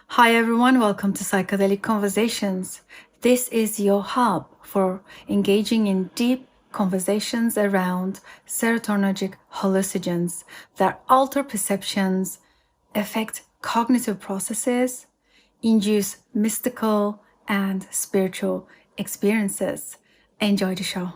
Hi everyone, welcome to Psychedelic Conversations. This is your hub for engaging in deep conversations around serotonergic hallucinogens that alter perceptions, affect cognitive processes, induce mystical and spiritual experiences. Enjoy the show.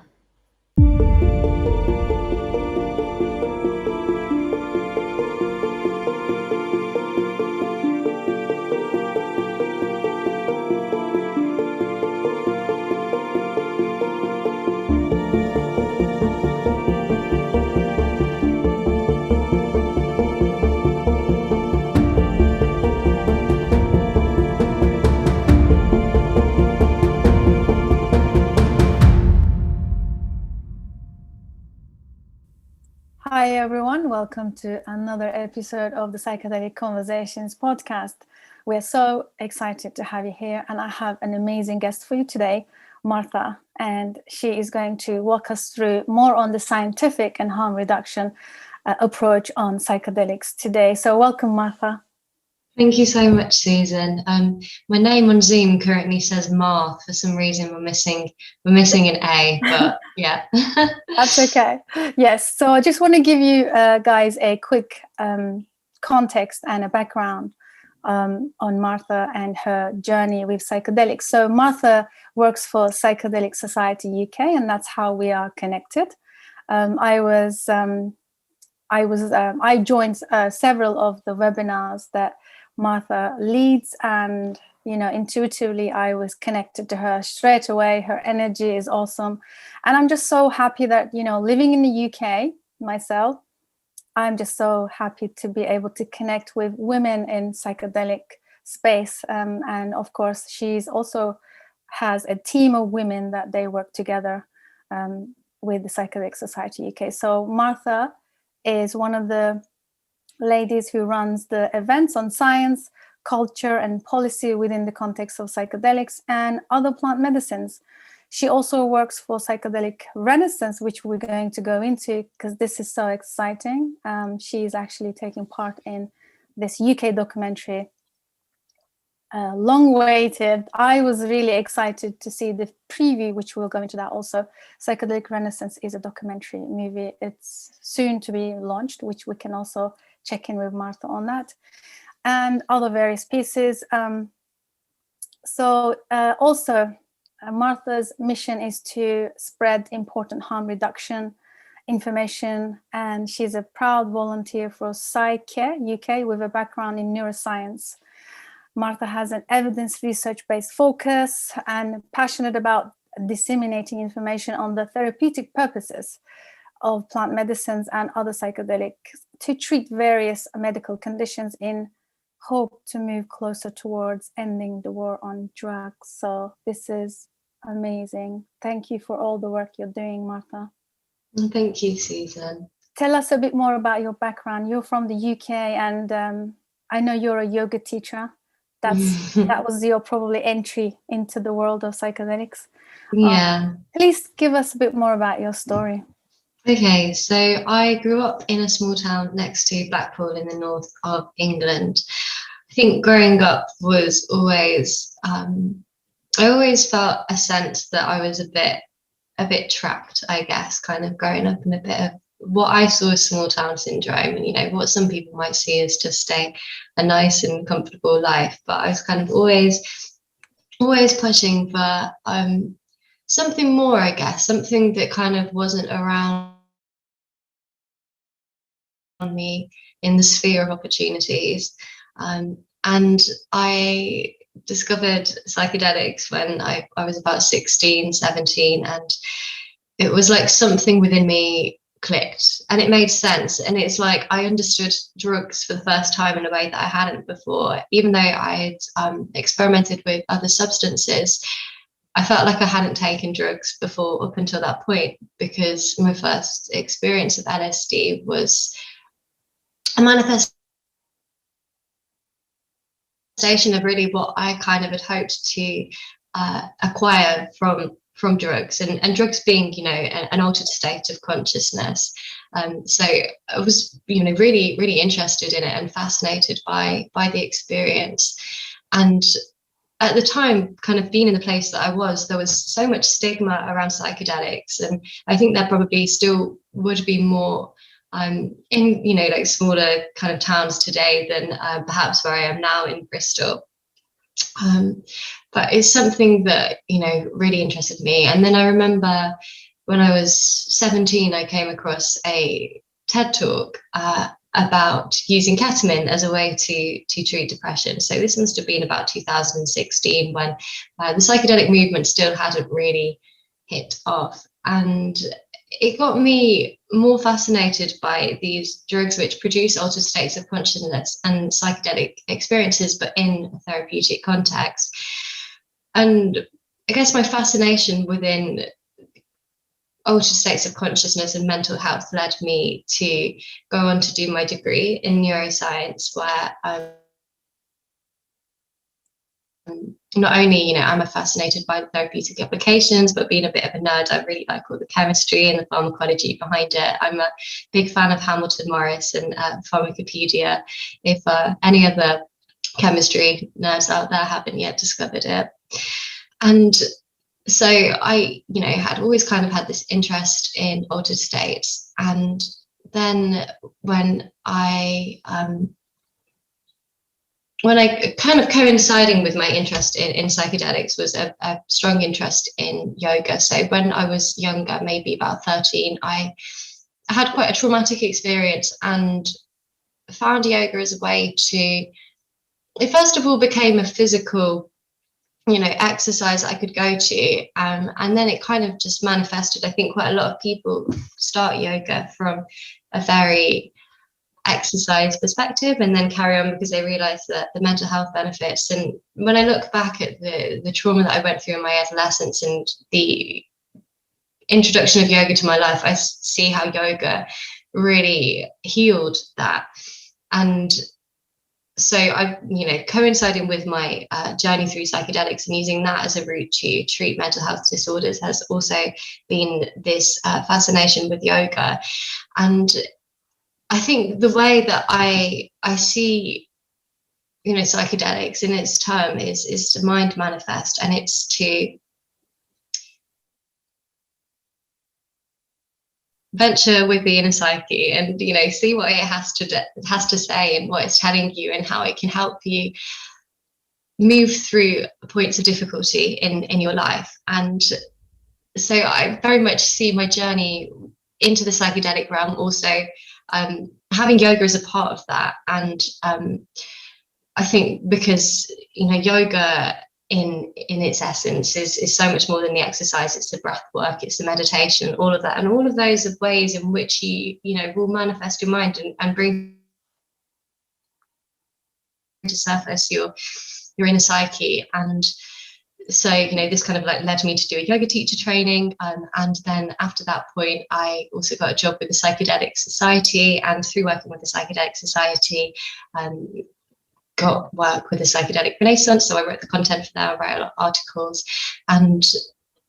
Hi everyone, welcome to another episode of the Psychedelic Conversations podcast. We're so excited to have you here, and I have an amazing guest for you today, Martha, and she is going to walk us through more on the scientific and harm reduction approach on psychedelics today. So welcome, Martha. Thank you so much, Susan. My name on Zoom currently says Marth. For some reason, we're missing an A, but yeah. That's okay. Yes. So I just want to give you guys a quick context and a background on Martha and her journey with psychedelics. So Martha works for Psychedelic Society UK, and that's how we are connected. I joined several of the webinars that Martha leads, and intuitively I was connected to her straight away. Her energy is awesome, and I'm just so happy that living in the UK myself, I'm just so happy to be able to connect with women in psychedelic space, and of course she's also has a team of women that they work together with the Psychedelic Society UK. So Martha is one of the ladies who runs the events on science, culture, and policy within the context of psychedelics and other plant medicines. She also works for Psychedelic Renaissance, which we're going to go into because this is so exciting. She is actually taking part in this UK documentary, long awaited. I was really excited to see the preview, which we'll go into that also. Psychedelic Renaissance is a documentary movie. It's soon to be launched, which we can also check in with Martha on that, and other various pieces. Also, Martha's mission is to spread important harm reduction information, and she's a proud volunteer for PsyCare UK with a background in neuroscience. Martha has an evidence research-based focus and passionate about disseminating information on the therapeutic purposes of plant medicines and other psychedelics to treat various medical conditions in hope to move closer towards ending the war on drugs. So this is amazing. Thank you for all the work you're doing, Martha. Thank you, Susan. Tell us a bit more about your background. You're from the UK, and I know you're a yoga teacher. That was your probably entry into the world of psychedelics. Yeah. Please give us a bit more about your story. Okay, so I grew up in a small town next to Blackpool in the north of England. I think growing up was always, I always felt a sense that I was a bit trapped, I guess, kind of growing up in a bit of what I saw as small town syndrome, and what some people might see as just a nice and comfortable life. But I was kind of always pushing for something more, I guess, something that kind of wasn't around me in the sphere of opportunities. And I discovered psychedelics when I was about 16, 17, and it was like something within me clicked and it made sense. And it's like I understood drugs for the first time in a way that I hadn't before. Even though I had experimented with other substances, I felt like I hadn't taken drugs before up until that point, because my first experience of LSD was a manifestation of really what I kind of had hoped to acquire from drugs, and drugs being, an altered state of consciousness. So I was, really, really interested in it and fascinated by the experience. And at the time, kind of being in the place that I was, there was so much stigma around psychedelics, and I think there probably still would be more in, you know, like smaller kind of towns today than perhaps where I am now in Bristol. But it's something that, you know, really interested me. And then I remember when I was 17, I came across a TED talk about using ketamine as a way to treat depression. So this must have been about 2016, when the psychedelic movement still hadn't really hit off. And it got me more fascinated by these drugs which produce altered states of consciousness and psychedelic experiences, but in a therapeutic context. And I guess my fascination within altered states of consciousness and mental health led me to go on to do my degree in neuroscience, where not only, you know, I'm fascinated by the therapeutic applications, but being a bit of a nerd, I really like all the chemistry and the pharmacology behind it. I'm a big fan of Hamilton Morris and Pharmacopedia, if any other chemistry nerds out there haven't yet discovered it. And so I, you know, had always kind of had this interest in altered states. And then when I kind of coinciding with my interest in psychedelics was a strong interest in yoga. So when I was younger, maybe about 13, I had quite a traumatic experience and found yoga as a way to, it first of all became a physical, you know, exercise I could go to, and then it kind of just manifested. I think quite a lot of people start yoga from a very exercise perspective and then carry on because they realize that the mental health benefits. And when I look back at the trauma that I went through in my adolescence and the introduction of yoga to my life, I see how yoga really healed that. And so I, you know, coinciding with my journey through psychedelics and using that as a route to treat mental health disorders has also been this fascination with yoga. And I think the way that I see, you know, psychedelics in its term is to mind manifest, and it's to venture with the inner psyche and, you know, see what it has to say and what it's telling you and how it can help you move through points of difficulty in your life. And so I very much see my journey into the psychedelic realm also having yoga as a part of that. And I think because, you know, yoga in its essence is so much more than the exercise. It's the breath work, it's the meditation, all of that, and all of those are ways in which you know, will manifest your mind and bring to surface your inner psyche. And so, you know, this kind of like led me to do a yoga teacher training, and then after that point I also got a job with the Psychedelic Society, and through working with the Psychedelic Society got work with the Psychedelic Renaissance. So I wrote the content for that, I write a lot of articles, and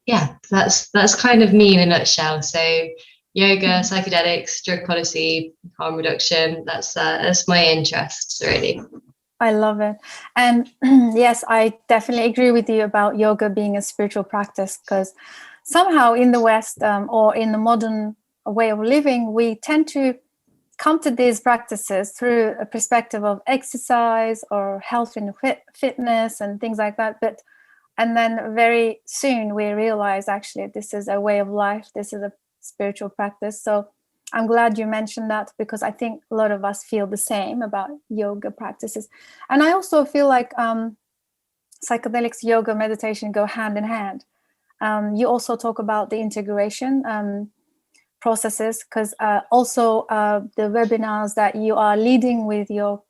yeah, that's kind of me in a nutshell. So yoga, psychedelics, drug policy, harm reduction, that's my interests really. I love it. And yes, I definitely agree with you about yoga being a spiritual practice, because somehow in the West or in the modern way of living, we tend to come to these practices through a perspective of exercise or health and fitness and things like that. And then very soon we realize actually this is a way of life. This is a spiritual practice. So I'm glad you mentioned that, because I think a lot of us feel the same about yoga practices. And I also feel like psychedelics, yoga, meditation go hand in hand. You also talk about the integration processes, because also the webinars that you are leading with your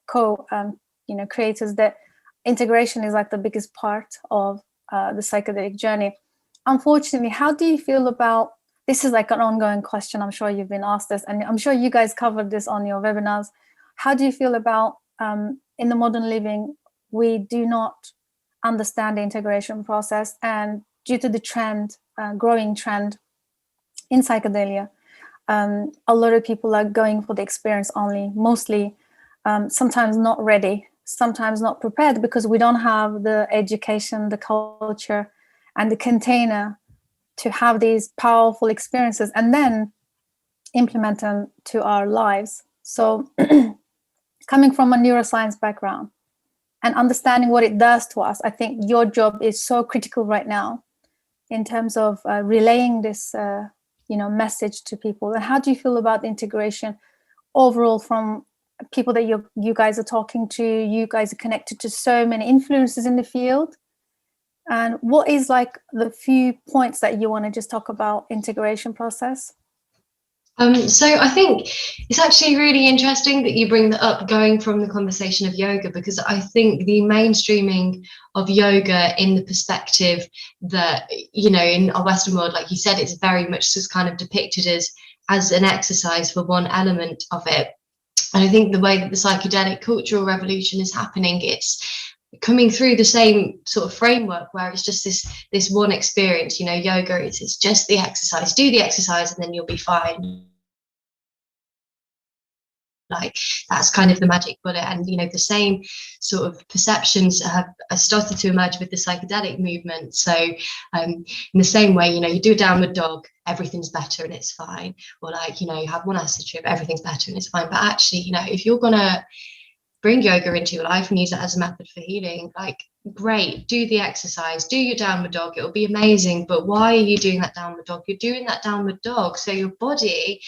creators, that integration is like the biggest part of the psychedelic journey. Unfortunately, how do you feel about, this is like an ongoing question, I'm sure you've been asked this, and I'm sure you guys covered this on your webinars. How do you feel about in the modern living, we do not understand the integration process, and due to the trend, growing trend in psychedelia, a lot of people are going for the experience only, mostly sometimes not ready. sometimes not prepared because we don't have the education, the culture, and the container to have these powerful experiences and then implement them to our lives. So coming from a neuroscience background and understanding what it does to us, I think your job is so critical right now in terms of relaying this message to people. And how do you feel about integration overall from people that you guys are talking to? You guys are connected to so many influences in the field. And what is like the few points that you want to just talk about integration process? So I think it's actually really interesting that you bring that up, going from the conversation of yoga, because I think the mainstreaming of yoga in the perspective that, you know, in our Western world, like you said, it's very much just kind of depicted as an exercise for one element of it. And I think the way that the psychedelic cultural revolution is happening, it's coming through the same sort of framework where it's just this one experience. You know, yoga, it's just the exercise, do the exercise and then you'll be fine. Like that's kind of the magic bullet. And you know, the same sort of perceptions have started to emerge with the psychedelic movement. So in the same way, you know, you do a downward dog, everything's better and it's fine, or like, you know, you have one acid trip, everything's better and it's fine. But actually, you know, if you're gonna bring yoga into your life and use it as a method for healing, like great, do the exercise, do your downward dog, it'll be amazing. But why are you doing that downward dog? You're doing that downward dog so your body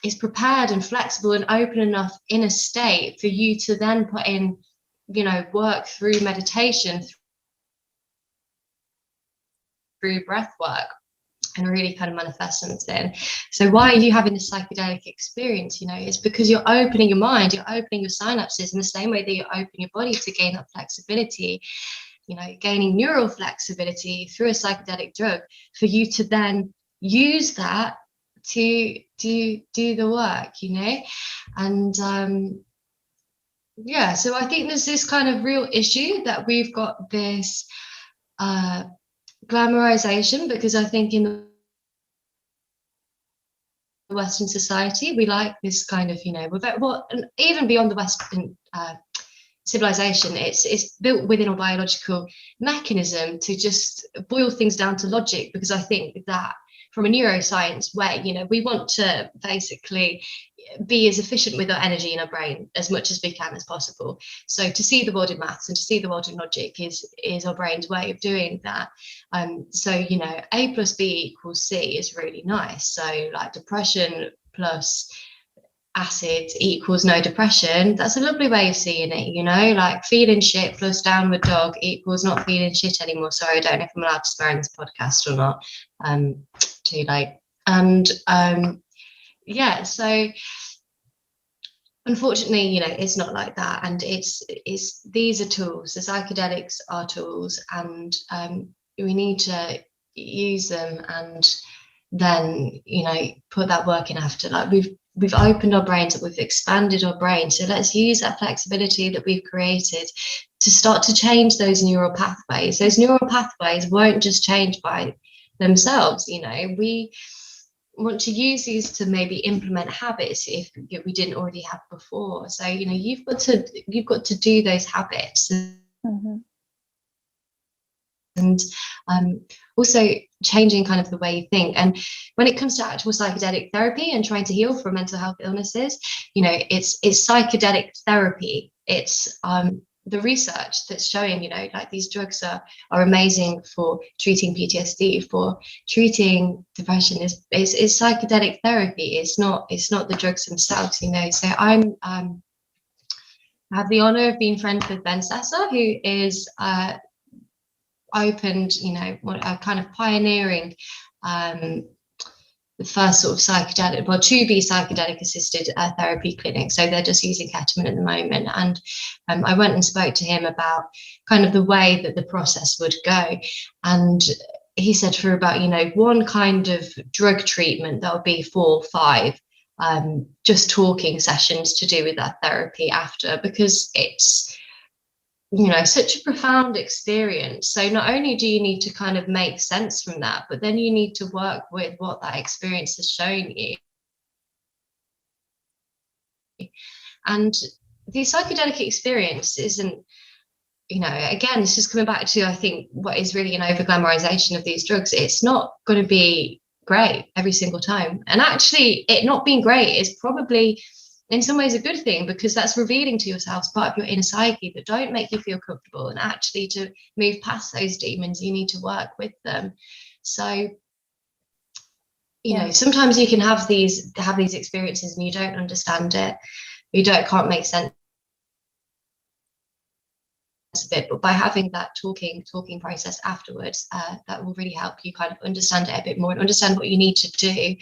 is prepared and flexible and open enough in a state for you to then put in, you know, work through meditation, through breath work, and really kind of manifest something. So why are you having a psychedelic experience? You know, it's because you're opening your mind, you're opening your synapses in the same way that you open your body to gain that flexibility, you know, gaining neural flexibility through a psychedelic drug for you to then use that to do the work, you know. And yeah, so I think there's this kind of real issue that we've got this glamorization, because I think in the Western society we like this kind of, you know, and even beyond the Western civilization, it's built within a biological mechanism to just boil things down to logic, because I think that from a neuroscience way, you know, we want to basically be as efficient with our energy in our brain as much as we can as possible. So to see the world in maths and to see the world in logic is our brain's way of doing that. So, you know, A plus B equals C is really nice. So like depression plus acid equals no depression. That's a lovely way of seeing it, you know, like feeling shit plus downward dog equals not feeling shit anymore. Sorry, I don't know if I'm allowed to swear in this podcast or not. Too late. And yeah, so unfortunately, you know, it's not like that. And it's these are tools, the psychedelics are tools, and we need to use them and then, you know, put that work in after. Like we've opened our brains up, we've expanded our brains, so let's use that flexibility that we've created to start to change those neural pathways. Those neural pathways won't just change by themselves, you know. We want to use these to maybe implement habits if we didn't already have before. So, you know, you've got to do those habits. Mm-hmm. And also changing kind of the way you think. And when it comes to actual psychedelic therapy and trying to heal from mental health illnesses, you know, it's psychedelic therapy. It's the research that's showing, you know, like these drugs are amazing for treating PTSD, for treating depression. Is psychedelic therapy. It's not the drugs themselves, you know. So I have the honor of being friends with Ben Sessa, who is opened, you know, what a kind of pioneering the first sort of psychedelic, well, to be psychedelic assisted therapy clinic. So they're just using ketamine at the moment. And I went and spoke to him about kind of the way that the process would go. And he said for about, you know, one kind of drug treatment, that would be 4 or 5 just talking sessions to do with that therapy after, because it's, you know, such a profound experience. So not only do you need to kind of make sense from that, but then you need to work with what that experience has shown you. And the psychedelic experience isn't, you know, again, it's just coming back to, I think, what is really an over glamorization of these drugs. It's not going to be great every single time. And actually, it not being great is probably in some ways a good thing, because that's revealing to yourself part of your inner psyche that don't make you feel comfortable. And actually, to move past those demons, you need to work with them. So, you know, sometimes you can have these experiences and you don't understand it, can't make sense of it, but by having that talking process afterwards, that will really help you kind of understand it a bit more and understand what you need to do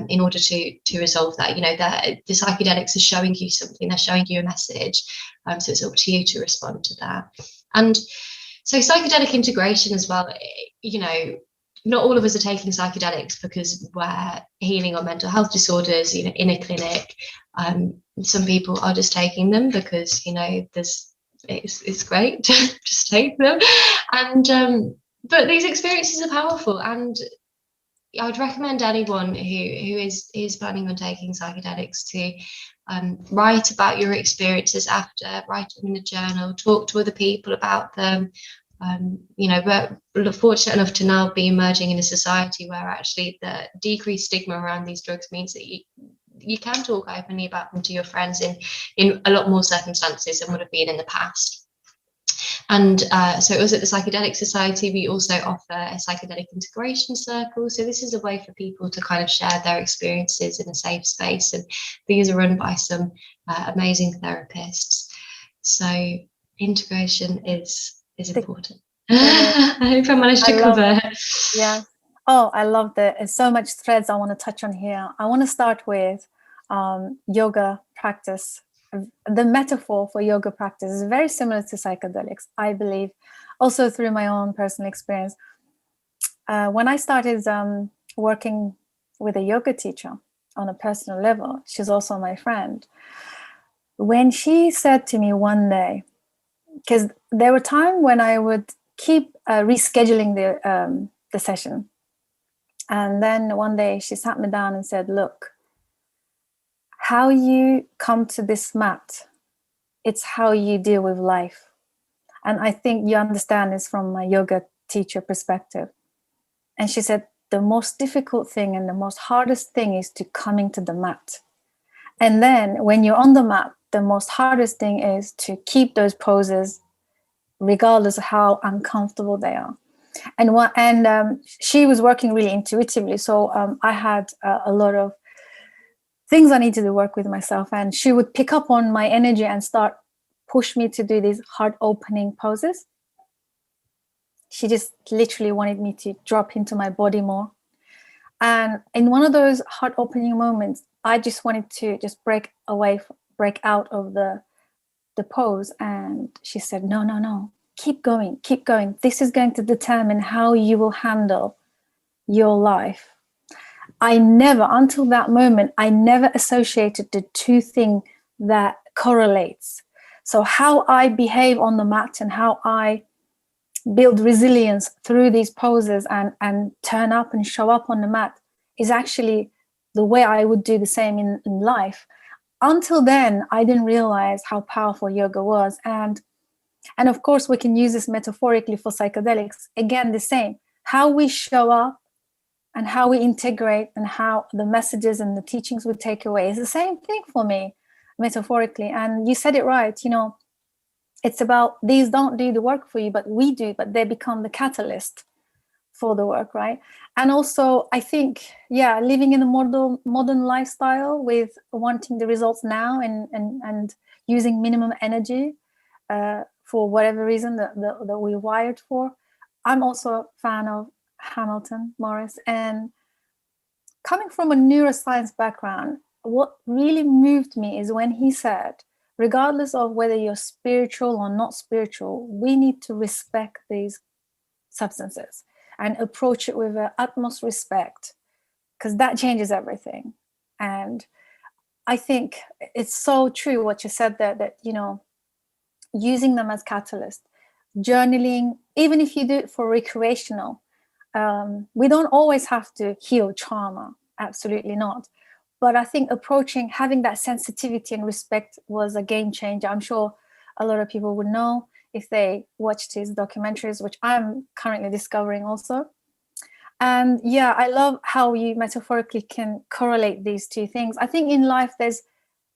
in order to resolve that. You know, that the psychedelics are showing you something, they're showing you a message, so it's up to you to respond to that. And so psychedelic integration as well, you know, not all of us are taking psychedelics because we're healing on mental health disorders, you know, in a clinic. Some people are just taking them because, you know, it's great to just take them. And but these experiences are powerful, and I would recommend anyone who is planning on taking psychedelics to write about your experiences after, write them in a journal, talk to other people about them. You know, we're fortunate enough to now be emerging in a society where actually the decreased stigma around these drugs means that you can talk openly about them to your friends in a lot more circumstances than would have been in the past. And so us at the Psychedelic Society, we also offer a psychedelic integration circle. So this is a way for people to kind of share their experiences in a safe space. And these are run by some amazing therapists. So integration is important. I hope I managed to cover. Yeah. Oh, I love that. There's so much threads I want to touch on here. I want to start with yoga practice. The metaphor for yoga practice is very similar to psychedelics, I believe, also through my own personal experience. When I started working with a yoga teacher on a personal level, she's also my friend. When she said to me one day, because there were times when I would keep rescheduling the session. And then one day she sat me down and said, look, how you come to this mat, it's how you deal with life. And I think you understand this from my yoga teacher perspective. And she said, the most difficult thing and the most hardest thing is to coming to the mat. And then when you're on the mat, the most hardest thing is to keep those poses regardless of how uncomfortable they are. And she was working really intuitively. So I had a lot of things I needed to work with myself. And she would pick up on my energy and start push me to do these heart opening poses. She just literally wanted me to drop into my body more. And in one of those heart opening moments, I just wanted to just break out of the pose. And she said, no, keep going. This is going to determine how you will handle your life. Until that moment, I never associated the two things that correlates. So how I behave on the mat and how I build resilience through these poses and turn up and show up on the mat is actually the way I would do the same in life. Until then, I didn't realize how powerful yoga was. And of course, we can use this metaphorically for psychedelics. Again, the same. How we show up and how we integrate and how the messages and the teachings we take away is the same thing for me, metaphorically. And you said it right, you know, it's about these don't do the work for you, but we do, but they become the catalyst for the work, right? And also, I think, living in a modern lifestyle with wanting the results now and using minimum energy for whatever reason that we're wired for. I'm also a fan of Hamilton Morris, and coming from a neuroscience background, what really moved me is when he said, regardless of whether you're spiritual or not spiritual, we need to respect these substances and approach it with utmost respect, because that changes everything. And I think it's so true what you said there, that, you know, using them as catalyst, journaling, even if you do it for recreational, we don't always have to heal trauma, absolutely not. But I think having that sensitivity and respect was a game changer. I'm sure a lot of people would know if they watched his documentaries, which I'm currently discovering also. And yeah, I love how you metaphorically can correlate these two things. I think in life,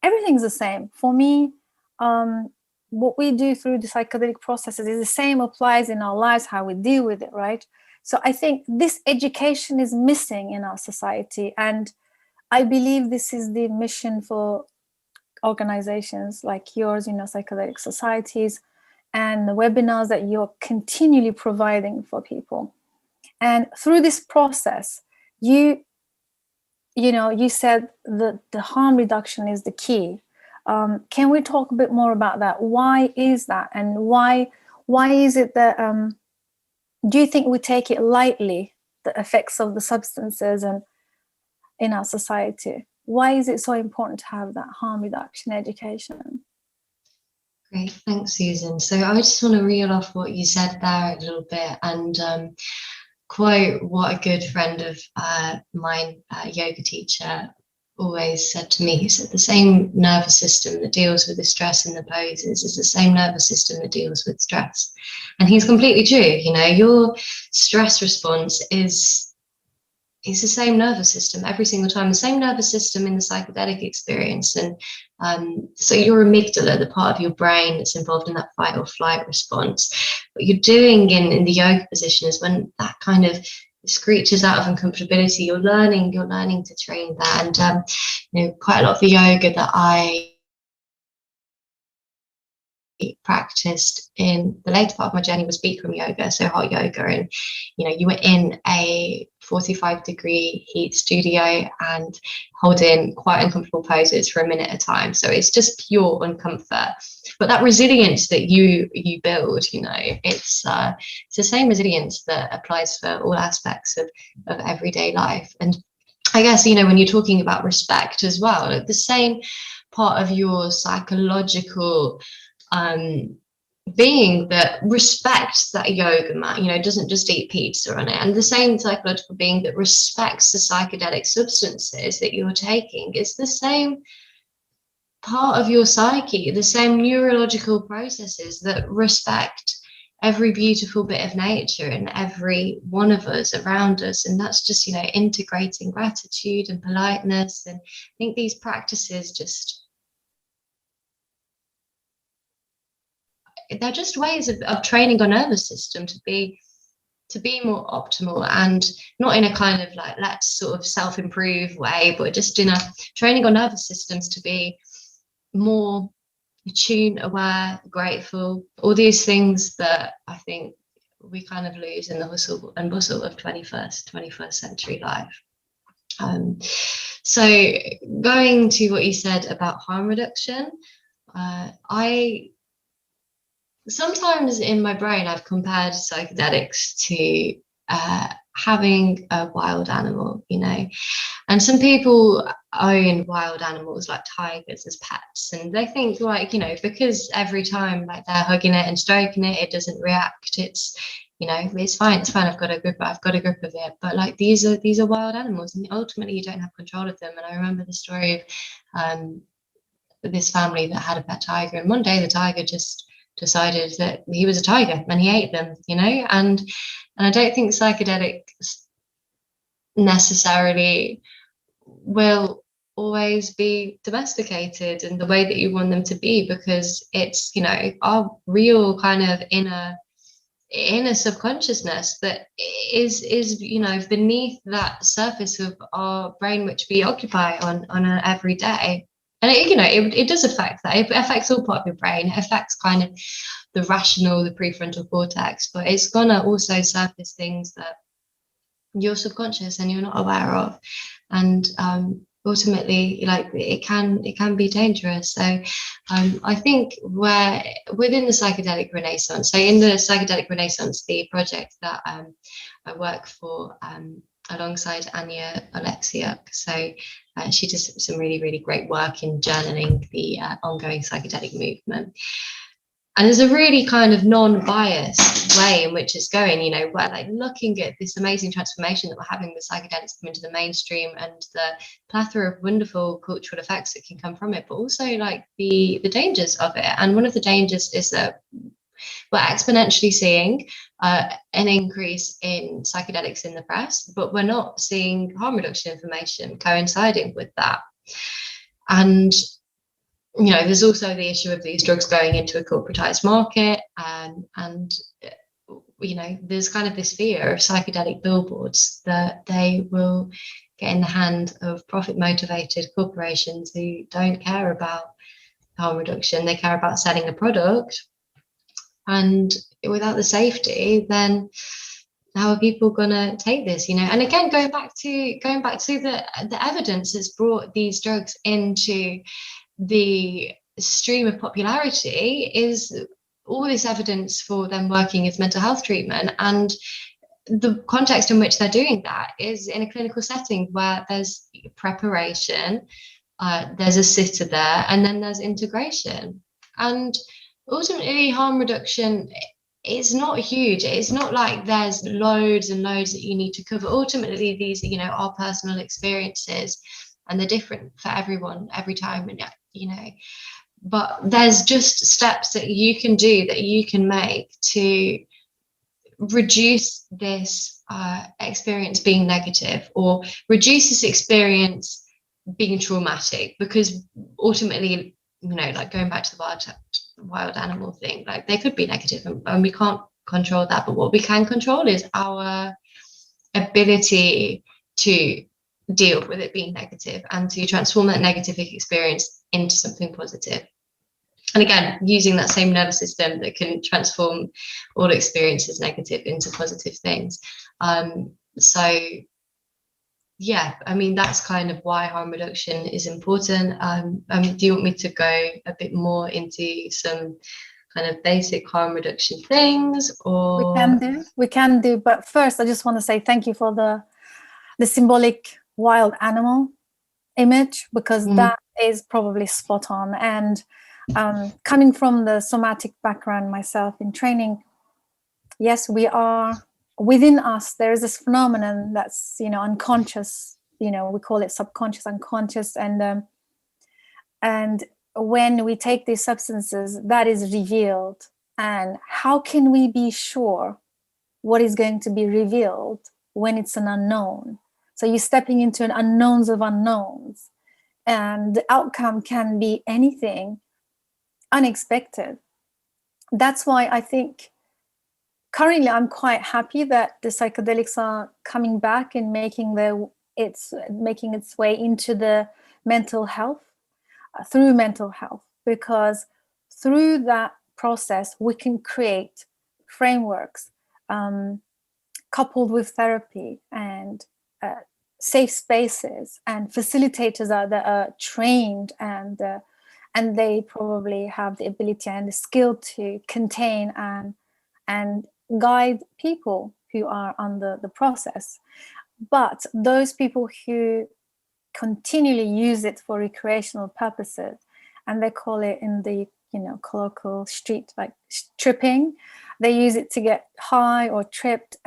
everything's the same. For me, what we do through the psychedelic processes is the same applies in our lives, how we deal with it, right? So I think this education is missing in our society. And I believe this is the mission for organizations like yours, psychedelic societies, and the webinars that you're continually providing for people. And through this process, you said that the harm reduction is the key. Can we talk a bit more about that? Why is that? And why is it that, do you think we take it lightly, the effects of the substances and in our society? Why is it so important to have that harm reduction education? Great, thanks, Susan. So I just want to reel off what you said there a little bit and quote what a good friend of mine, yoga teacher, always said to me. He said, the same nervous system that deals with the stress in the poses is the same nervous system that deals with stress. And he's completely true. Your stress response is the same nervous system every single time, the same nervous system in the psychedelic experience. And so your amygdala, the part of your brain that's involved in that fight or flight response, what you're doing in the yoga position is when that kind of screeches out of uncomfortability, you're learning to train that. And quite a lot of the yoga that I practiced in the later part of my journey was Bikram yoga, so hot yoga, and you were in a 45-degree heat studio and holding quite uncomfortable poses for a minute at a time. So it's just pure uncomfort, but that resilience that you build, it's the same resilience that applies for all aspects of everyday life. And I guess when you're talking about respect as well, the same part of your psychological being that respects that yoga mat, doesn't just eat pizza on it, and the same psychological being that respects the psychedelic substances that you're taking is the same part of your psyche, the same neurological processes that respect every beautiful bit of nature and every one of us around us. And that's just integrating gratitude and politeness. And I think these practices they're just ways of training our nervous system to be more optimal, and not in a kind of like let's sort of self-improve way, but just in a training our nervous systems to be more attuned, aware, grateful, all these things that I think we kind of lose in the hustle and bustle of 21st century life. So going to what you said about harm reduction, I sometimes in my brain I've compared psychedelics to having a wild animal, and some people own wild animals like tigers as pets, and they think because every time they're hugging it and stroking it, it doesn't react, it's it's fine, I've got a grip of it. But these are wild animals, and ultimately you don't have control of them. And I remember the story of this family that had a pet tiger, and one day the tiger just decided that he was a tiger and he ate them, and I don't think psychedelics necessarily will always be domesticated in the way that you want them to be, because it's our real kind of inner subconsciousness that is beneath that surface of our brain, which we occupy on an everyday. And it does affect that. It affects all part of your brain. It affects kind of the rational, the prefrontal cortex, but it's gonna also surface things that you're subconscious and you're not aware of. And ultimately, it can be dangerous. So I think within the Psychedelic Renaissance, so in the Psychedelic Renaissance, the project that I work for alongside Anya Alexiuk. So she does some really, really great work in journaling the ongoing psychedelic movement. And there's a really kind of non-biased way in which it's going, you know, we're like looking at this amazing transformation that we're having with psychedelics come into the mainstream and the plethora of wonderful cultural effects that can come from it, but also like the dangers of it. And one of the dangers is that we're exponentially seeing an increase in psychedelics in the press, but we're not seeing harm reduction information coinciding with that. And you know, there's also the issue of these drugs going into a corporatized market, and you know, there's kind of this fear of psychedelic billboards that they will get in the hand of profit-motivated corporations who don't care about harm reduction. They care about selling a product, and without the safety, then how are people gonna take this? You know, and again, going back to the evidence that's brought these drugs into the stream of popularity is all this evidence for them working as mental health treatment, and the context in which they're doing that is in a clinical setting where there's preparation, there's a sitter there, and then there's integration. And ultimately, harm reduction is not huge. It's not like there's loads and loads that you need to cover. Ultimately, these, you know, are personal experiences, and they're different for everyone every time, and you know, but there's just steps that you can do, that you can make to reduce this experience being negative, or reduce this experience being traumatic, because ultimately, you know, like going back to the wild animal thing, like they could be negative, and we can't control that, but what we can control is our ability to deal with it being negative and to transform that negative experience into something positive. And again, using that same nervous system that can transform all experiences negative into positive things. So yeah, I mean, that's kind of why harm reduction is important. Do you want me to go a bit more into some kind of basic harm reduction things, or? We can do, but first I just want to say thank you for the symbolic wild animal image, because that is probably spot on. And coming from the somatic background myself in training, yes, we are within us, there is this phenomenon that's, you know, unconscious, you know, we call it subconscious, unconscious, and when we take these substances, that is revealed. And how can we be sure what is going to be revealed when it's an unknown? So you're stepping into an unknowns of unknowns, and the outcome can be anything unexpected. That's why I think currently I'm quite happy that the psychedelics are coming back and making its way into the mental health, through mental health, because through that process we can create frameworks coupled with therapy and safe spaces and facilitators that are trained, and they probably have the ability and the skill to contain and guide people who are under the process. But those people who continually use it for recreational purposes, and they call it in the, you know, colloquial street, like tripping, they use it to get high or tripped.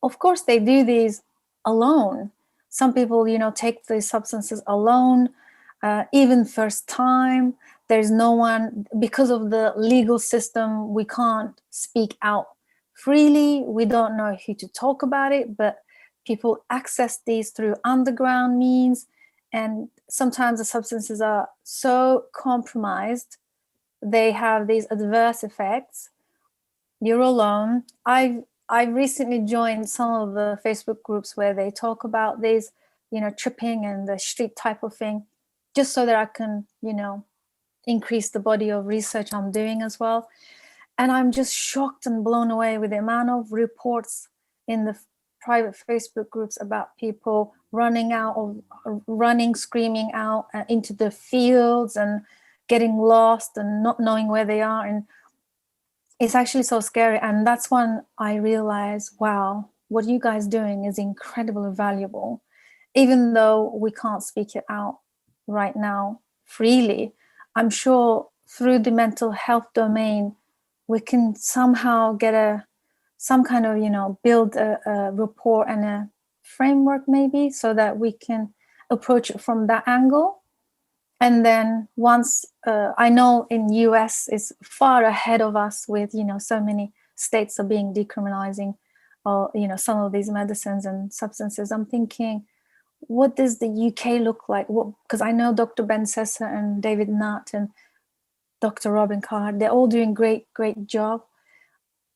Of course they do these alone. Some people, you know, take these substances alone, even first time. There's no one, because of the legal system, we can't speak out freely. We don't know who to talk about it, but people access these through underground means. And sometimes the substances are so compromised, they have these adverse effects. You're alone. I've recently joined some of the Facebook groups where they talk about these, you know, tripping and the street type of thing, just so that I can, you know, increase the body of research I'm doing as well. And I'm just shocked and blown away with the amount of reports in the private Facebook groups about people running, screaming out into the fields and getting lost and not knowing where they are. And it's actually so scary. And that's when I realized, wow, what you guys doing is incredibly valuable. Even though we can't speak it out right now freely, I'm sure through the mental health domain, we can somehow get some kind of, you know, build a rapport and a framework maybe, so that we can approach it from that angle. And then once I know in US is far ahead of us with, you know, so many states are being decriminalizing, or, you know, some of these medicines and substances. I'm thinking, what does the UK look like? Because I know Dr. Ben Sessa and David Nutt and Dr. Robin Carr, they're all doing great job.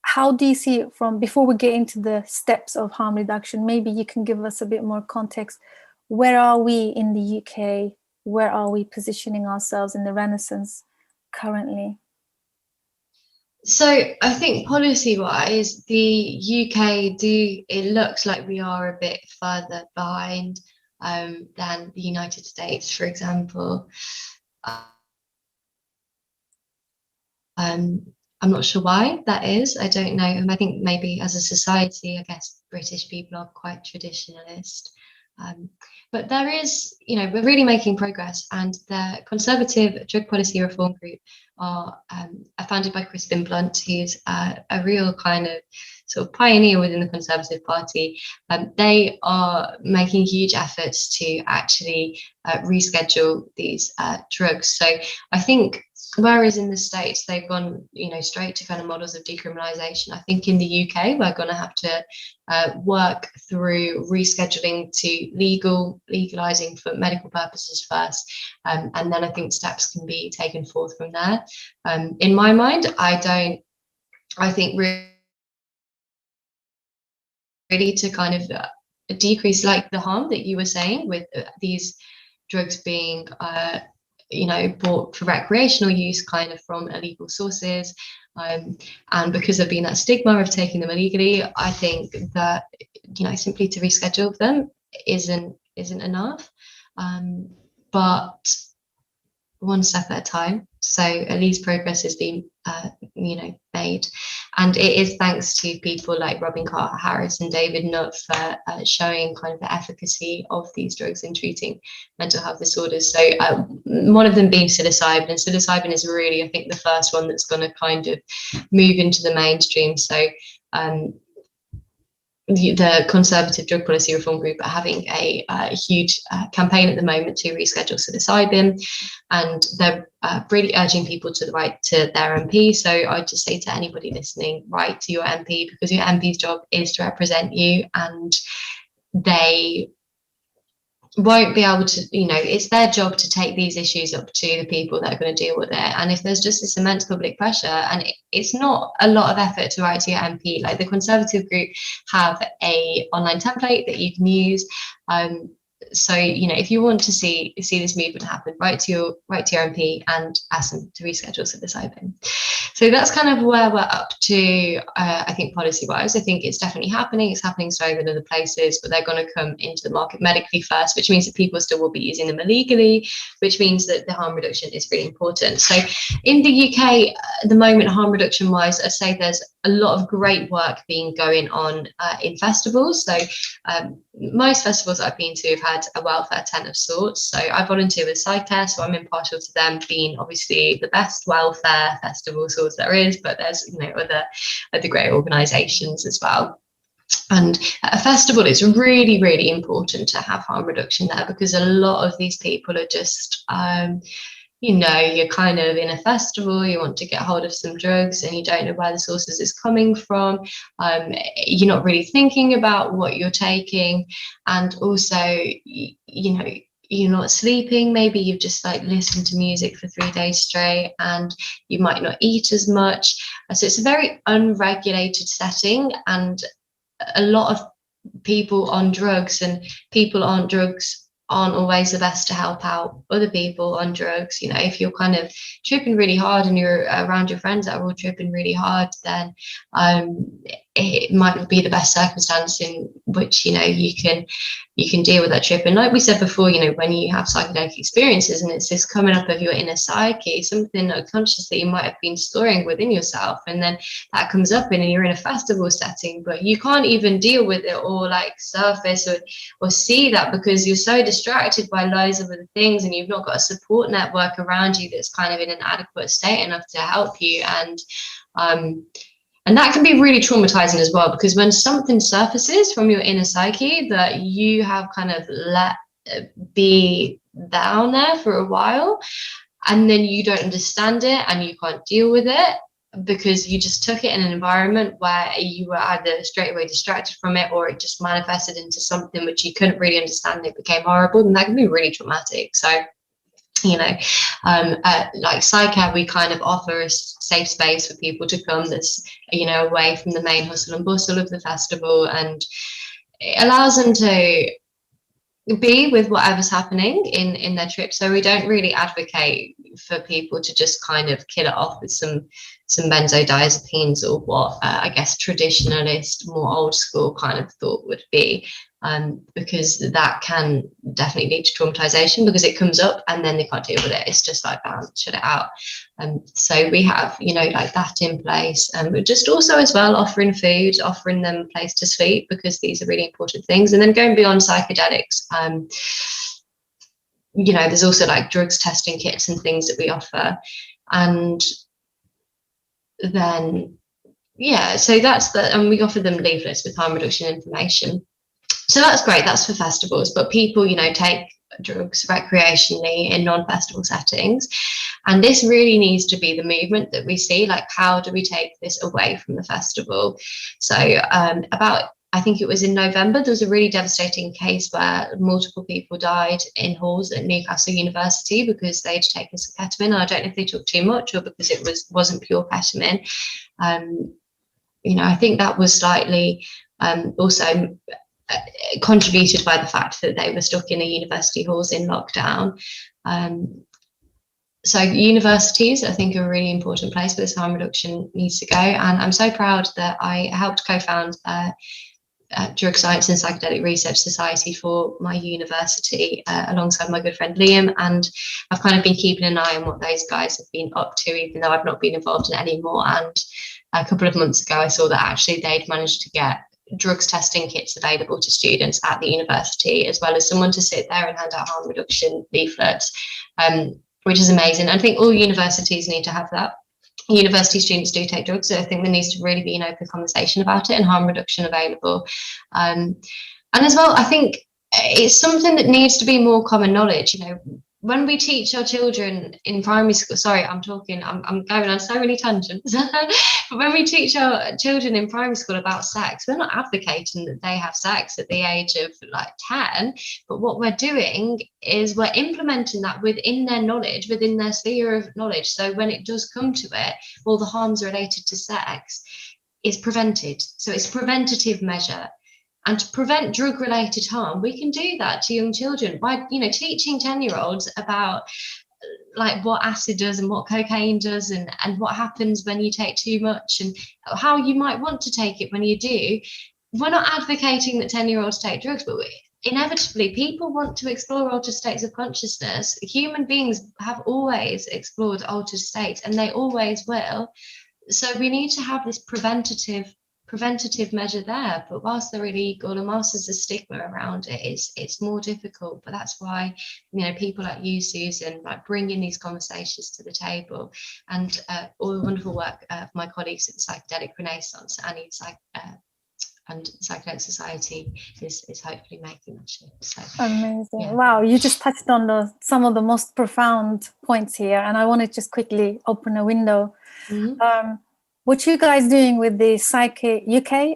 How do you see it from, before we get into the steps of harm reduction, maybe you can give us a bit more context. Where are we in the UK? Where are we positioning ourselves in the Renaissance currently? So I think policy-wise, the UK it looks like we are a bit further behind than the United States, for example. I'm not sure why that is. I don't know. And I think maybe as a society, I guess British people are quite traditionalist. But there is, you know, we're really making progress, and the Conservative Drug Policy Reform Group are founded by Crispin Blunt, who's a real kind of sort of pioneer within the Conservative Party. They are making huge efforts to actually reschedule these drugs. So I think, whereas in the States they've gone, you know, straight to kind of models of decriminalization, I think in the UK we're going to have to work through rescheduling to legalizing for medical purposes first, and then I think steps can be taken forth from there. In my mind, I think really to kind of decrease like the harm that you were saying with these drugs being you know, bought for recreational use kind of from illegal sources, and because there's been that stigma of taking them illegally, I think that, you know, simply to reschedule them isn't enough, but one step at a time. So at least progress has been you know, made, and it is thanks to people like Robin Carter Harris and David Nutt for showing kind of the efficacy of these drugs in treating mental health disorders. So one of them being psilocybin, and psilocybin is really, I think, the first one that's going to kind of move into the mainstream. So the Conservative Drug Policy Reform Group are having a huge campaign at the moment to reschedule psilocybin, and they're really urging people to write to their MP. So I'd just say to anybody listening, write to your MP, because your MP's job is to represent you, and they won't be able to, you know, it's their job to take these issues up to the people that are going to deal with it. And if there's just this immense public pressure, and it's not a lot of effort to write to your MP, like the Conservative group have a online template that you can use. So, you know, if you want to see this movement happen, write to your MP and ask them to reschedule psilocybin. So that's kind of where we're up to. I think policy-wise, I think it's definitely happening. It's happening slowly in other places, but they're going to come into the market medically first, which means that people still will be using them illegally, which means that the harm reduction is really important. So in the UK, at the moment, harm reduction-wise, I'd say there's a lot of great work going on in festivals. So most festivals I've been to have had a welfare tent of sorts. So I volunteer with Psychedelic, so I'm impartial to them being obviously the best welfare festival sorts there is, but there's, you know, other great organisations as well. And at a festival, it's really, really important to have harm reduction there, because a lot of these people are just you know, you're kind of in a festival, you want to get hold of some drugs and you don't know where the sources is coming from. You're not really thinking about what you're taking, and also, you know, you're not sleeping. Maybe you've just like listened to music for 3 days straight, and you might not eat as much. So it's a very unregulated setting, and a lot of people on drugs, and people on drugs aren't always the best to help out other people on drugs. You know, if you're kind of tripping really hard and you're around your friends that are all tripping really hard, then it might not be the best circumstance in which, you know, you can deal with that trip. And like we said before, you know, when you have psychedelic experiences and it's this coming up of your inner psyche, something unconscious that you might have been storing within yourself, and then that comes up and you're in a festival setting, but you can't even deal with it or like surface or see that because you're so distracted by loads of other things, and you've not got a support network around you that's kind of in an adequate state enough to help you. And that can be really traumatizing as well, because when something surfaces from your inner psyche that you have kind of let be down there for a while, and then you don't understand it and you can't deal with it because you just took it in an environment where you were either straight away distracted from it, or it just manifested into something which you couldn't really understand, it became horrible, and that can be really traumatic. So, you know, like Psycad, we kind of offer a safe space for people to come that's, you know, away from the main hustle and bustle of the festival, and it allows them to be with whatever's happening in their trip. So we don't really advocate for people to just kind of kill it off with some benzodiazepines or what I guess traditionalist, more old school kind of thought would be, because that can definitely lead to traumatization because it comes up and then they can't deal with it. It's just like, bam, shut it out. So we have, you know, like that in place, but just also as well offering food, offering them a place to sleep, because these are really important things. And then going beyond psychedelics, you know, there's also like drugs testing kits and things that we offer. And then, yeah, so that's and we offer them leaflets with harm reduction information. So that's great, that's for festivals, but people, you know, take drugs recreationally in non-festival settings. And this really needs to be the movement that we see, like how do we take this away from the festival? So I think it was in November, there was a really devastating case where multiple people died in halls at Newcastle University because they'd taken some ketamine. And I don't know if they took too much or because it wasn't pure ketamine. You know, I think that was slightly also contributed by the fact that they were stuck in the university halls in lockdown. So universities, I think, are a really important place where this harm reduction needs to go. And I'm so proud that I helped co-found Drug Science and Psychedelic Research Society for my university alongside my good friend Liam, and I've kind of been keeping an eye on what those guys have been up to, even though I've not been involved in it anymore. And a couple of months ago I saw that actually they'd managed to get drugs testing kits available to students at the university, as well as someone to sit there and hand out harm reduction leaflets, which is amazing. I think all universities need to have that. University students do take drugs, so I think there needs to really be an open conversation about it and harm reduction available. And as well, I think it's something that needs to be more common knowledge. You know, when we teach our children in primary school, sorry, I'm going on so many tangents, but when we teach our children in primary school about sex, we're not advocating that they have sex at the age of like 10, but what we're doing is we're implementing that within their knowledge, within their sphere of knowledge. So when it does come to it, all the harms related to sex is prevented. So it's a preventative measure. And to prevent drug-related harm, we can do that to young children by, you know, teaching 10-year-olds about like what acid does and what cocaine does, and what happens when you take too much and how you might want to take it when you do. We're not advocating that 10-year-olds take drugs, but inevitably people want to explore altered states of consciousness. Human beings have always explored altered states, and they always will. So we need to have this preventative measure there, but whilst they're illegal and whilst there's a stigma around it, it's more difficult. But that's why, you know, people like you, Susan, like bringing these conversations to the table, and all the wonderful work of my colleagues at the Psychedelic Renaissance and Psychedelic Society is hopefully making that shift. So amazing. Yeah. Wow, you just touched on some of the most profound points here, and I want to just quickly open a window. Mm-hmm. What you guys doing with the Psyche UK,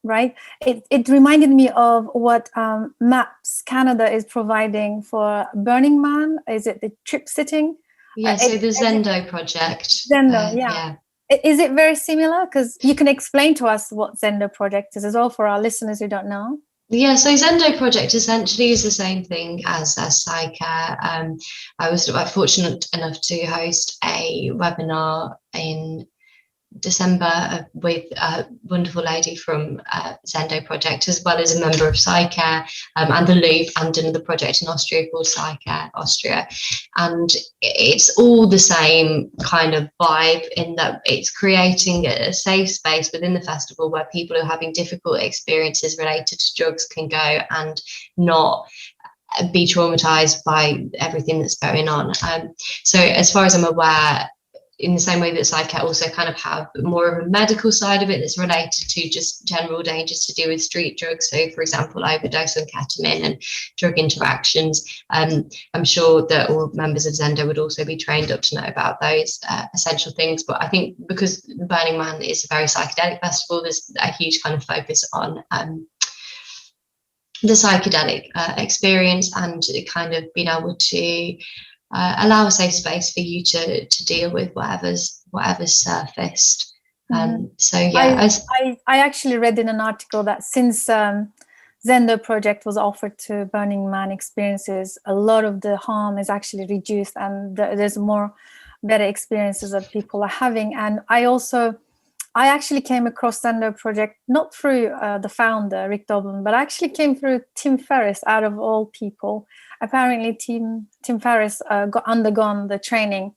right? It reminded me of what MAPS Canada is providing for Burning Man. Is it the trip sitting? Yeah, so the Zendo project. Zendo, yeah. Is it very similar? Because you can explain to us what Zendo project is as well for our listeners who don't know. Yeah, so Zendo project essentially is the same thing as Psycare. I was fortunate enough to host a webinar in December with a wonderful lady from Zendo Project, as well as a member of Psycare and the Louvre, and another project in Austria called Psycare Austria. And it's all the same kind of vibe in that it's creating a safe space within the festival where people who are having difficult experiences related to drugs can go and not be traumatized by everything that's going on. So as far as I'm aware, in the same way that Psycare also kind of have more of a medical side of it that's related to just general dangers to do with street drugs. So, for example, overdose on ketamine and drug interactions. I'm sure that all members of Zendo would also be trained up to know about those essential things. But I think because the Burning Man is a very psychedelic festival, there's a huge kind of focus on the psychedelic experience and kind of being able to allow a safe space for you to deal with whatever's surfaced. So yeah, I actually read in an article that since Zendo Project was offered to Burning Man experiences, a lot of the harm is actually reduced, and there's more better experiences that people are having. And I actually came across Zendo Project not through the founder, Rick Doblin, but I actually came through Tim Ferriss, out of all people. Apparently, Tim Ferriss undergone the training,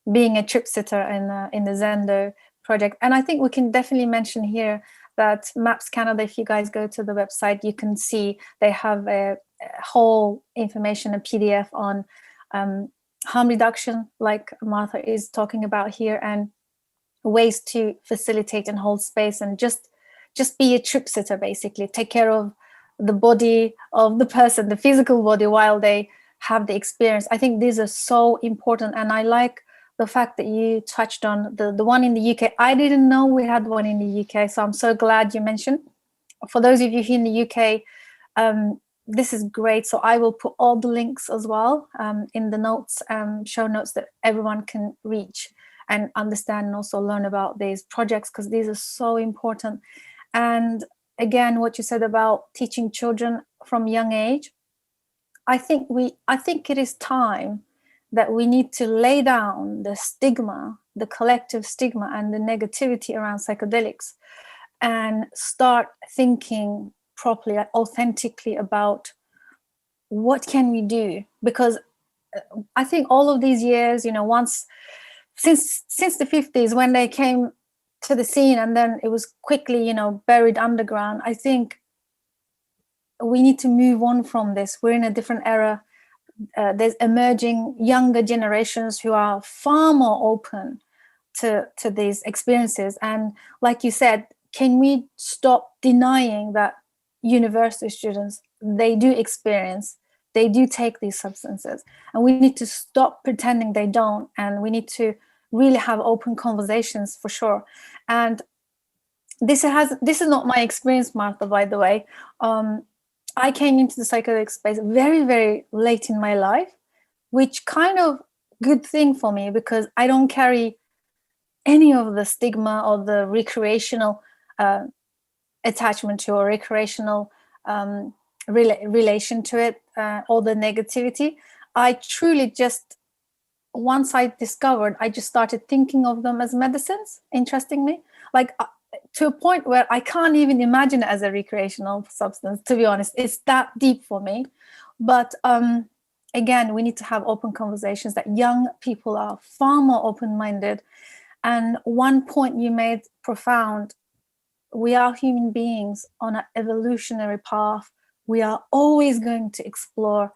being a trip sitter in the Zendo Project. And I think we can definitely mention here that Maps Canada, if you guys go to the website, you can see they have a whole information, a PDF on harm reduction, like Martha is talking about here, and ways to facilitate and hold space and just be a trip sitter, basically take care of the body of the person, the physical body, while they have the experience. I think these are so important, and I like the fact that you touched on the one in the UK. I didn't know we had one in the UK, so I'm so glad you mentioned. For those of you here in the UK, this is great. So I will put all the links as well in the notes, show notes, that everyone can reach and understand and also learn about these projects, because these are so important. And again, what you said about teaching children from young age, I think it is time that we need to lay down the stigma, the collective stigma and the negativity around psychedelics, and start thinking properly, authentically about what can we do. Because I think all of these years, since the 50s, when they came to the scene and then it was quickly, buried underground, I think we need to move on from this. We're in a different era. There's emerging younger generations who are far more open to these experiences. And like you said, can we stop denying that university students, they do experience, they do take these substances, and we need to stop pretending they don't, and we need to really have open conversations, for sure. And this is not my experience, Martha, by the way. I came into the psychedelic space very, very late in my life, which kind of good thing for me, because I don't carry any of the stigma or the recreational attachment to, or recreational relation to it, or the negativity. I truly just, once I discovered, I just started thinking of them as medicines, interestingly, like to a point where I can't even imagine it as a recreational substance, to be honest. It's that deep for me. But again, we need to have open conversations, that young people are far more open-minded. And one point you made, profound: we are human beings on an evolutionary path. We are always going to explore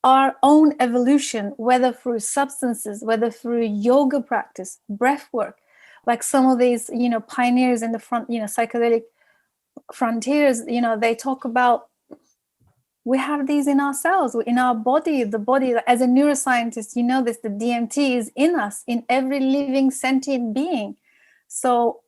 our own evolution, whether through substances, whether through yoga practice, breath work, like some of these, pioneers in the front, psychedelic frontiers, they talk about, we have these in ourselves, in our body, the body. As a neuroscientist, this, the DMT is in us, in every living sentient being. So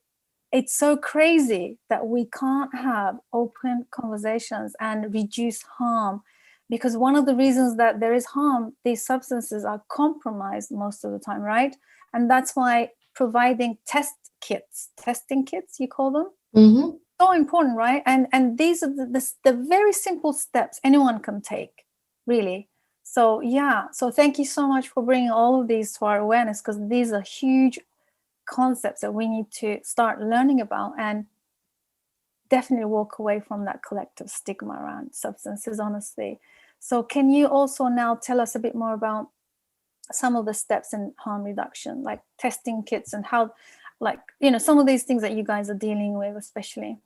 it's so crazy that we can't have open conversations and reduce harm, because one of the reasons that there is harm, these substances are compromised most of the time, right? And that's why providing testing kits, you call them, mm-hmm. so important, right? And these are the very simple steps anyone can take, really. So yeah, so thank you so much for bringing all of these to our awareness, because these are huge concepts that we need to start learning about, and definitely walk away from that collective stigma around substances, honestly. So can you also now tell us a bit more about some of the steps in harm reduction, like testing kits, and how, like, you know, some of these things that you guys are dealing with, especially?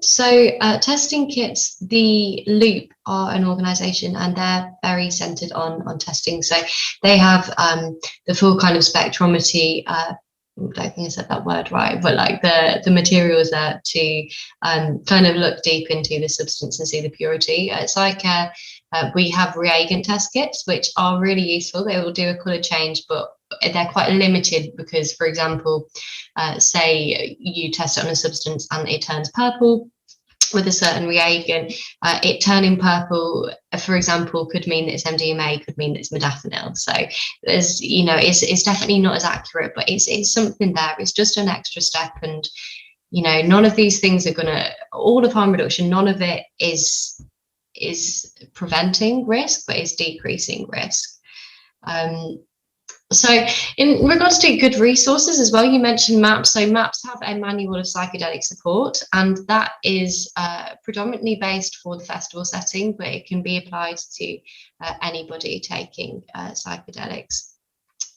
So testing kits, the Loop are an organization, and they're very centered on testing. So they have the full kind of spectrometry, I don't think I said that word right, but like the materials there to kind of look deep into the substance and see the purity. It's like we have reagent test kits, which are really useful. They will do a color change, but they're quite limited because, for example, say you test it on a substance and it turns purple with a certain reagent, it turning purple, for example, could mean that it's MDMA, could mean that it's modafinil. So there's, you know, it's definitely not as accurate, but it's something there. It's just an extra step. And, you know, none of these things are gonna, all of harm reduction, none of it is preventing risk, but is decreasing risk. So in regards to good resources as well, you mentioned MAPS. So MAPS have a manual of psychedelic support, and that is predominantly based for the festival setting, but it can be applied to anybody taking psychedelics.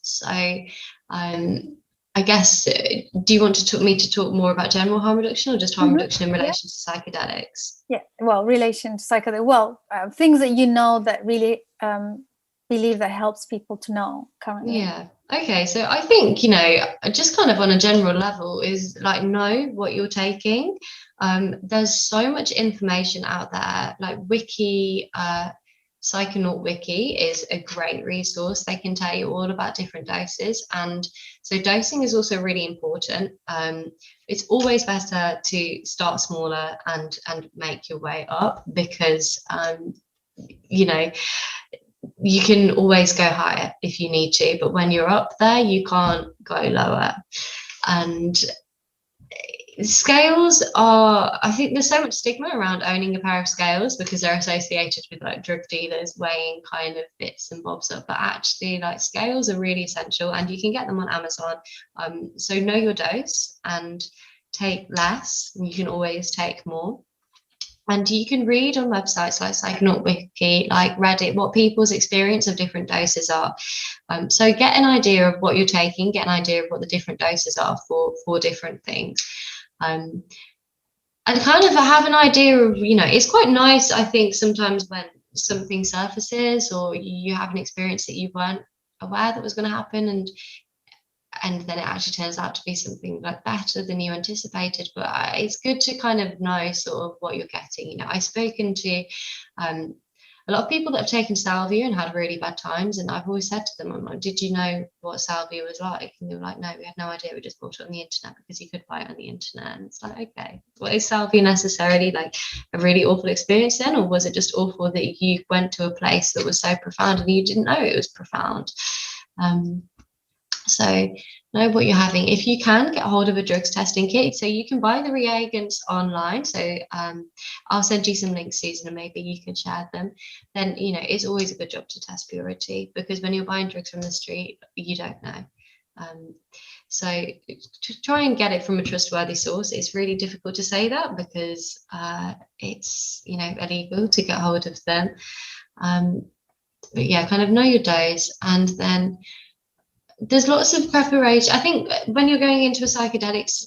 So I guess, do you want to talk more about general harm reduction, or just harm reduction in relation to psychedelics? Yeah, well, relation to psychedelics, well, things that you know that really believe that helps people to know currently. Yeah. Okay. So I think, you know, just kind of on a general level is like, know what you're taking. There's so much information out there, like Wiki, Psychonaut Wiki is a great resource. They can tell you all about different doses. And so dosing is also really important. It's always better to start smaller and make your way up, because, you know, you can always go higher if you need to, but when you're up there, you can't go lower. And scales are, I think there's so much stigma around owning a pair of scales because they're associated with like drug dealers weighing kind of bits and bobs up, but actually like scales are really essential, and you can get them on Amazon. So know your dose and take less, and you can always take more. And you can read on websites like Psychonaut Wiki, like Reddit, what people's experience of different doses are. So get an idea of what you're taking, get an idea of what the different doses are for different things. And kind of have an idea of, you know, it's quite nice, I think, sometimes when something surfaces or you have an experience that you weren't aware that was going to happen, and then it actually turns out to be something like better than you anticipated. But it's good to kind of know sort of what you're getting. You know, I've spoken to a lot of people that have taken salvia and had really bad times, and I've always said to them, I'm like, did you know what salvia was like? And they were like, no, we had no idea, we just bought it on the internet because you could buy it on the internet. And it's like, okay, what is salvia necessarily like a really awful experience then, or was it just awful that you went to a place that was so profound and you didn't know it was profound? So know what you're having. If you can, get a hold of a drugs testing kit. So you can buy the reagents online. So I'll send you some links, Susan, and maybe you can share them. Then, you know, it's always a good job to test purity, because when you're buying drugs from the street, you don't know. So to try and get it from a trustworthy source, it's really difficult to say that because it's, you know, illegal to get hold of them. But yeah, kind of know your dose, and then there's lots of preparation. I think when you're going into a psychedelics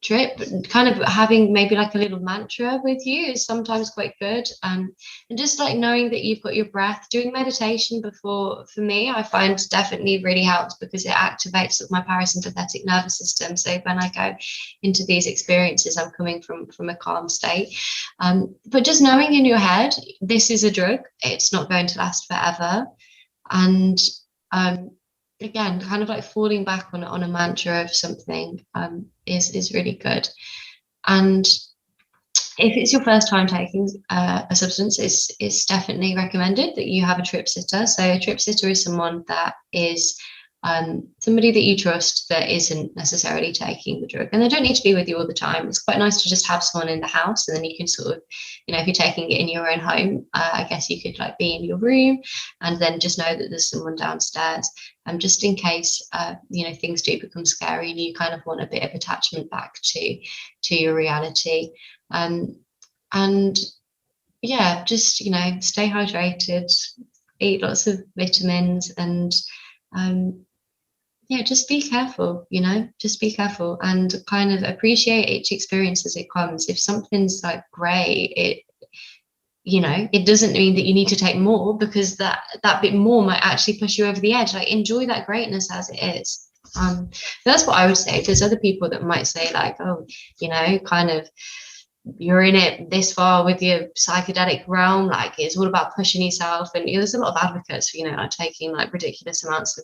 trip, kind of having maybe like a little mantra with you is sometimes quite good. And just like knowing that you've got your breath, doing meditation before, for me, I find definitely really helps because it activates my parasympathetic nervous system. So when I go into these experiences, I'm coming from a calm state. But just knowing in your head, this is a drug, it's not going to last forever. And again, kind of like falling back on a mantra of something is really good. And if it's your first time taking a substance, it's definitely recommended that you have a trip sitter. So a trip sitter is someone that is somebody that you trust that isn't necessarily taking the drug. And they don't need to be with you all the time. It's quite nice to just have someone in the house, and then you can sort of, if you're taking it in your own home, I guess you could like be in your room and then just know that there's someone downstairs, just in case things do become scary and you kind of want a bit of attachment back to your reality. And yeah, just stay hydrated, eat lots of vitamins, and just be careful, just be careful and kind of appreciate each experience as it comes. If something's like great, it doesn't mean that you need to take more, because that bit more might actually push you over the edge. Like, enjoy that greatness as it is. That's what I would say. There's other people that might say like, oh, kind of, you're in it this far with your psychedelic realm, like it's all about pushing yourself. And there's a lot of advocates for like taking like ridiculous amounts of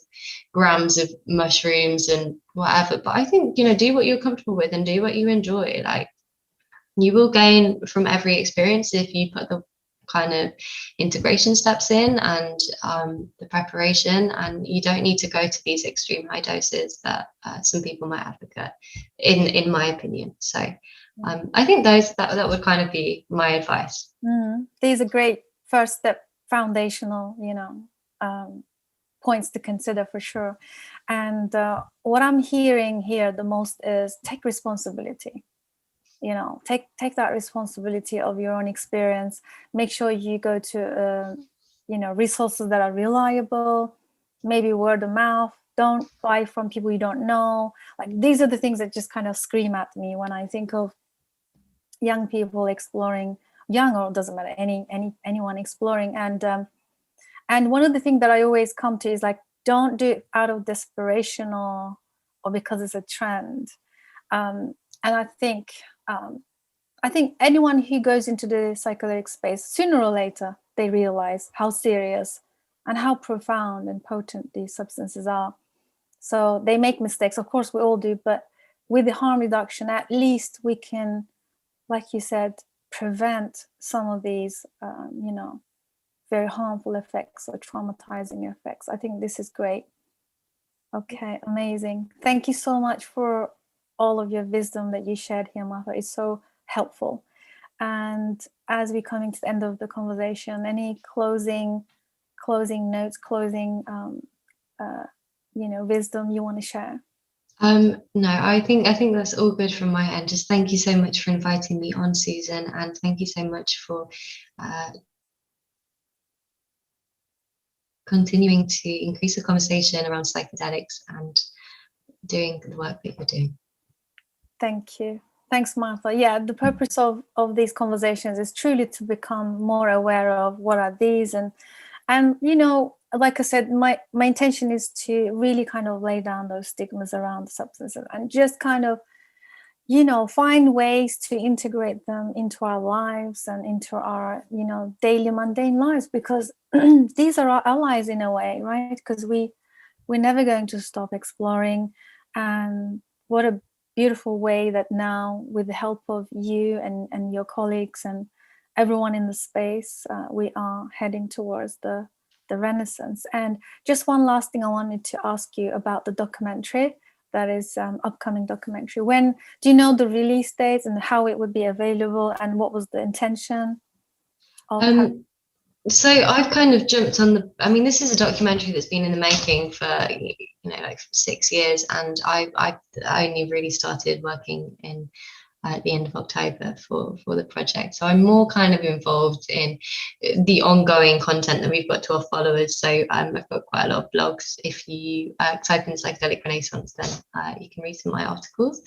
grams of mushrooms and whatever. But I think do what you're comfortable with and do what you enjoy. Like, you will gain from every experience if you put the kind of integration steps in and the preparation, and you don't need to go to these extreme high doses that some people might advocate, in my opinion. So I think that would kind of be my advice. These are great first step, foundational, points to consider for sure. And what I'm hearing here the most is take responsibility. Take that responsibility of your own experience. Make sure you go to resources that are reliable, maybe word of mouth. Don't buy from people you don't know. Like, these are the things that just kind of scream at me when I think of young people exploring, young or doesn't matter, anyone exploring. And one of the things that I always come to is like, don't do it out of desperation or because it's a trend. And I think anyone who goes into the psychedelic space, sooner or later, they realize how serious and how profound and potent these substances are. So they make mistakes. Of course, we all do. But with the harm reduction, at least we can, like you said, prevent some of these, very harmful effects or traumatizing effects. I think this is great. Okay, amazing. Thank you so much for all of your wisdom that you shared here, Martha. It's so helpful. And as we're coming to the end of the conversation, any closing notes, wisdom you want to share? No, I think that's all good from my end. Just thank you so much for inviting me on, Susan, and thank you so much for continuing to increase the conversation around psychedelics and doing the work that you're doing. Thank you. Thanks, Martha. Yeah, the purpose of these conversations is truly to become more aware of what are these, and like I said, my intention is to really kind of lay down those stigmas around the substances and just kind of, find ways to integrate them into our lives and into our, daily mundane lives, because these are our allies in a way, right? Because we're never going to stop exploring. And what a beautiful way that now, with the help of you and your colleagues and everyone in the space, we are heading towards the Renaissance. And just one last thing I wanted to ask you about the documentary that is upcoming documentary. When do you know the release dates and how it would be available, and what was the intention of so I've kind of jumped on this is a documentary that's been in the making for like 6 years, and I only really started working in at the end of October for the project. So I'm more kind of involved in the ongoing content that we've got to our followers. So I've got quite a lot of blogs. If you type in Psychedelic Renaissance, then you can read some of my articles.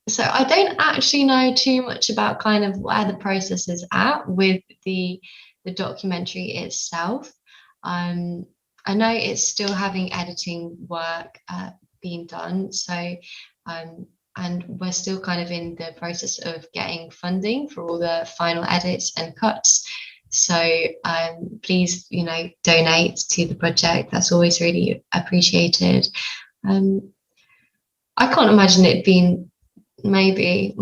So I don't actually know too much about kind of where the process is at with the documentary itself. I know it's still having editing work being done. So and we're still kind of in the process of getting funding for all the final edits and cuts. So please, donate to the project. That's always really appreciated. I can't imagine it being maybe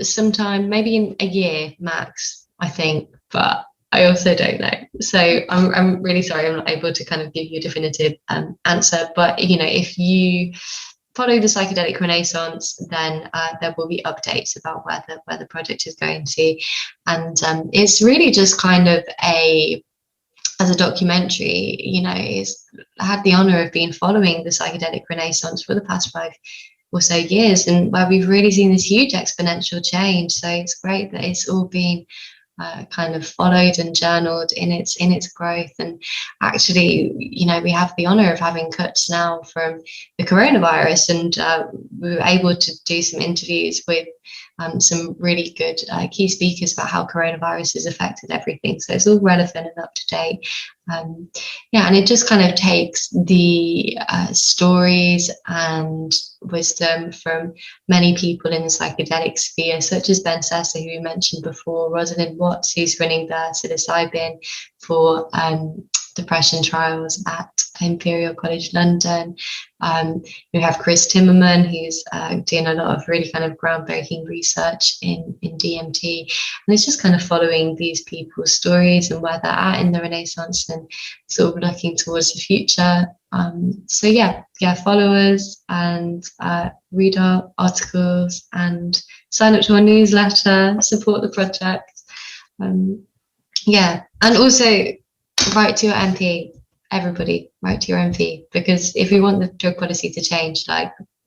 sometime, maybe in a year max, I think. But I also don't know. So I'm really sorry I'm not able to kind of give you a definitive answer. But, if you follow the Psychedelic Renaissance, then there will be updates about where the project is going to. And it's really just kind of as a documentary, I had the honor of being following the Psychedelic Renaissance for the past 5 or so years, and where we've really seen this huge exponential change. So it's great that it's all been kind of followed and journaled in its growth. And actually, we have the honor of having cuts now from the coronavirus, and we were able to do some interviews with some really good key speakers about how coronavirus has affected everything. So it's all relevant and up to date. And it just kind of takes the stories and wisdom from many people in the psychedelic sphere, such as Ben Sessa, who we mentioned before, Rosalind Watts, who's running the psilocybin for depression trials at Imperial College London. We have Chris Timmerman, who's doing a lot of really kind of groundbreaking research in DMT. And it's just kind of following these people's stories and where they're at in the Renaissance and sort of looking towards the future. Follow us and read our articles and sign up to our newsletter, support the project. And also write to your MP. Everybody write to your MP, because if we want the drug policy to change,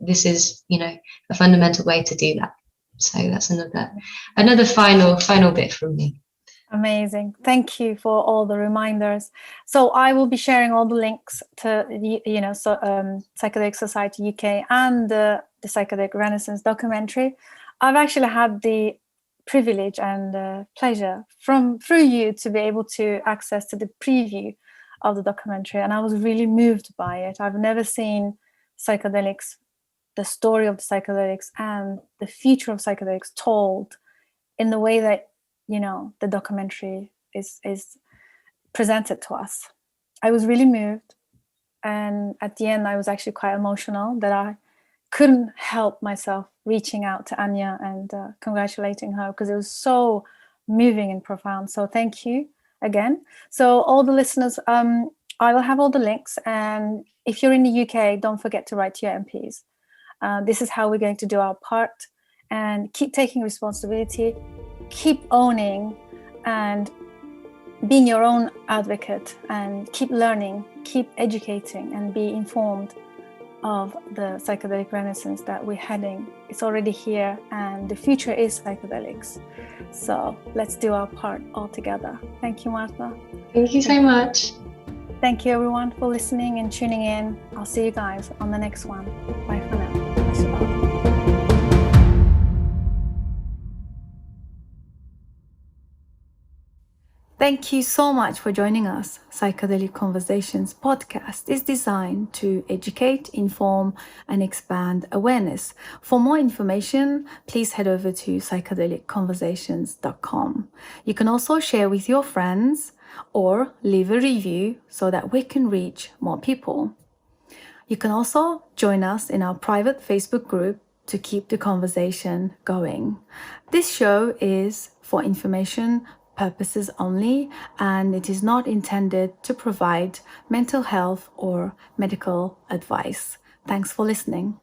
this is, a fundamental way to do that. So that's another final bit from me. Amazing. Thank you for all the reminders. So I will be sharing all the links to Psychedelic Society UK and the Psychedelic Renaissance documentary. I've actually had the privilege and pleasure through you to be able to access to the preview of the documentary, and I was really moved by it. I've never seen psychedelics, the story of the psychedelics and the future of psychedelics told in the way that the documentary is presented to us. I was really moved, and at the end I was actually quite emotional that I couldn't help myself reaching out to Anya and congratulating her, because it was so moving and profound. So thank you again. So all the listeners, I will have all the links, and if you're in the UK, don't forget to write to your MPs. This is how we're going to do our part, and keep taking responsibility, keep owning and being your own advocate, and keep learning, keep educating, and be informed of the psychedelic renaissance that we're heading. It's already here, and the future is psychedelics. So let's do our part all together. Thank you, Martha. Thank you so much. Thank you, everyone, for listening and tuning in. I'll see you guys on the next one. Bye for now. Thank you so much for joining us. Psychedelic Conversations podcast is designed to educate, inform, and expand awareness. For more information, please head over to psychedelicconversations.com. You can also share with your friends or leave a review so that we can reach more people. You can also join us in our private Facebook group to keep the conversation going. This show is for information purposes only, and it is not intended to provide mental health or medical advice. Thanks for listening.